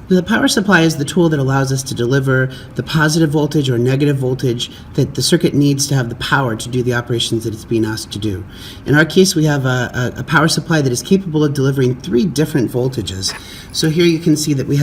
The power supply is the tool that allows us to deliver the positive voltage or negative voltage that the circuit needs to have the power to do the operations that it's being asked to do. In our case, we have a power supply that is capable of delivering 3 different voltages. So here you can see that we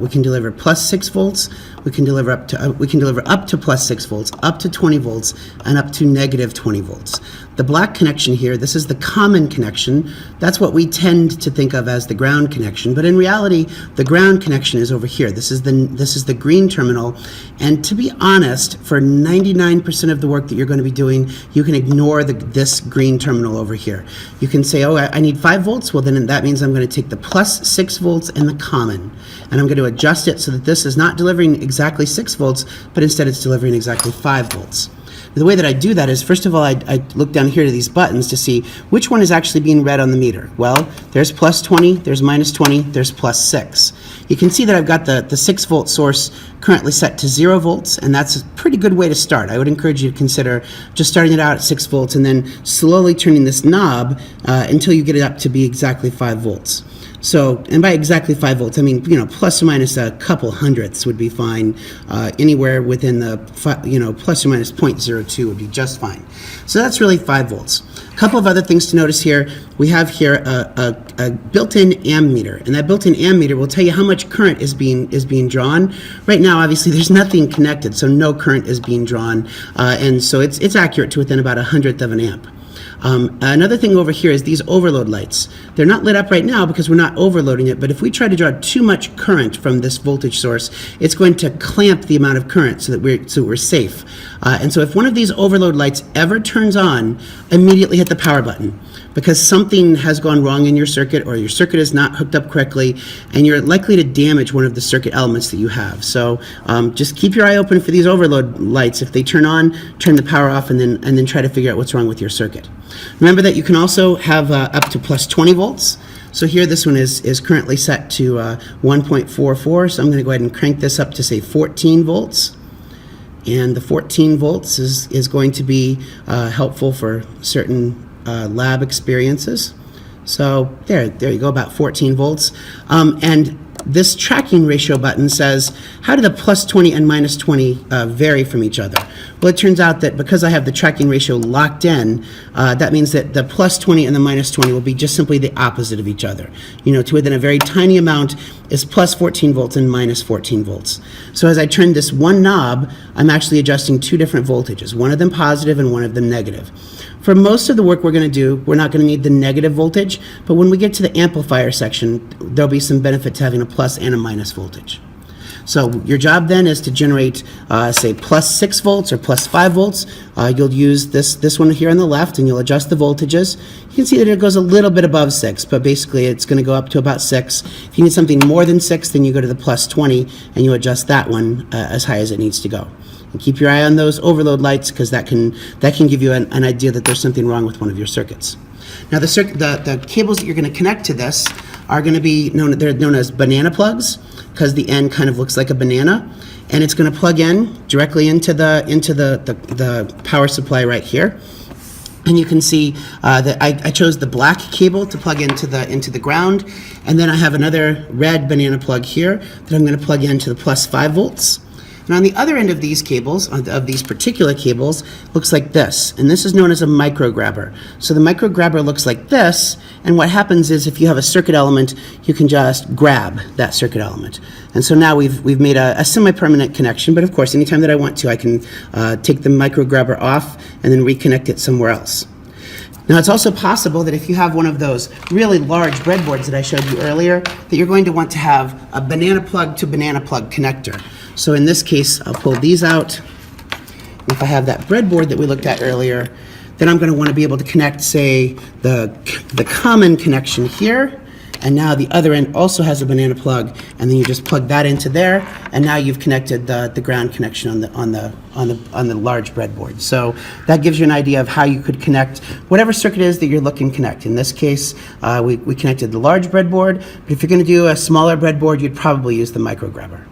can deliver plus 6 volts, we can deliver up to plus 6 volts, up to 20 volts, and up to negative 20 volts. The black connection here, this is the common connection. That's what we tend to think of as the ground connection, but in reality, the ground connection is over here. This is the green terminal, and to be honest, for 99% of the work that you're going to be doing, you can ignore this green terminal over here. You can say, oh, I need 5 volts. Well, then that means I'm going to take the plus 6 volts and the common, and I'm going to adjust it so that this is not delivering exactly 6 volts, but instead it's delivering exactly 5 volts. The way that I do that is, first of all, I look down here to these buttons to see which one is actually being read on the meter. Well, there's plus 20, there's minus 20, there's plus 6. You can see that I've got the 6 volt source currently set to 0 volts, and that's a pretty good way to start. I would encourage you to consider just starting it out at 6 volts and then slowly turning this knob until you get it up to be exactly 5 volts. So, and by exactly 5 volts, I mean, plus or minus a couple hundredths would be fine. Anywhere within the, plus or minus 0.02 would be just fine. So that's really 5 volts. A couple of other things to notice here. We have here a built-in ammeter, and that built-in ammeter will tell you how much current is being drawn. Right now, obviously, there's nothing connected, so no current is being drawn, and so it's accurate to within about 1/100th of an amp. Another thing over here is these overload lights. They're not lit up right now because we're not overloading it, but if we try to draw too much current from this voltage source, it's going to clamp the amount of current so that we're safe. And so if one of these overload lights ever turns on, immediately hit the power button, because something has gone wrong in your circuit, or your circuit is not hooked up correctly, and you're likely to damage one of the circuit elements that you have. So just keep your eye open for these overload lights. If they turn on, turn the power off, and then try to figure out what's wrong with your circuit. Remember that you can also have up to plus 20 volts. So here this one is currently set to 1.44, so I'm going to go ahead and crank this up to say 14 volts. And the 14 volts is going to be helpful for certain lab experiences. So there you go, about 14 volts. And this tracking ratio button says, how do the plus 20 and minus 20 vary from each other? Well, it turns out that because I have the tracking ratio locked in, that means that the plus 20 and the minus 20 will be just simply the opposite of each other. To within a very tiny amount is plus 14 volts and minus 14 volts. So as I turn this one knob, I'm actually adjusting 2 different voltages, one of them positive and one of them negative. For most of the work we're going to do, we're not going to need the negative voltage, but when we get to the amplifier section, there'll be some benefit to having a plus and a minus voltage. So your job then is to generate, say, plus 6 volts or plus 5 volts. You'll use this one here on the left, and you'll adjust the voltages. You can see that it goes a little bit above 6, but basically it's going to go up to about 6. If you need something more than 6, then you go to the plus 20, and you adjust that one as high as it needs to go. And keep your eye on those overload lights, because that can give you an idea that there's something wrong with one of your circuits. Now the cables that you're going to connect to this are going to be they're known as banana plugs, because the end kind of looks like a banana, and it's going to plug in directly into the power supply right here. And you can see that I chose the black cable to plug into the ground, and then I have another red banana plug here that I'm going to plug into the plus 5 volts. And on the other end of these cables, of these particular cables, looks like this. And this is known as a micro grabber. So the micro grabber looks like this, and what happens is if you have a circuit element, you can just grab that circuit element. And so now we've made a semi-permanent connection, but of course, anytime that I want to, I can take the micro grabber off and then reconnect it somewhere else. Now, it's also possible that if you have one of those really large breadboards that I showed you earlier, that you're going to want to have a banana plug to banana plug connector. So in this case, I'll pull these out. If I have that breadboard that we looked at earlier, then I'm going to want to be able to connect, say, the common connection here, and now the other end also has a banana plug, and then you just plug that into there, and now you've connected the ground connection on the large breadboard. So that gives you an idea of how you could connect whatever circuit is that you're looking to connect. In this case, we connected the large breadboard, but if you're going to do a smaller breadboard, you'd probably use the micro grabber.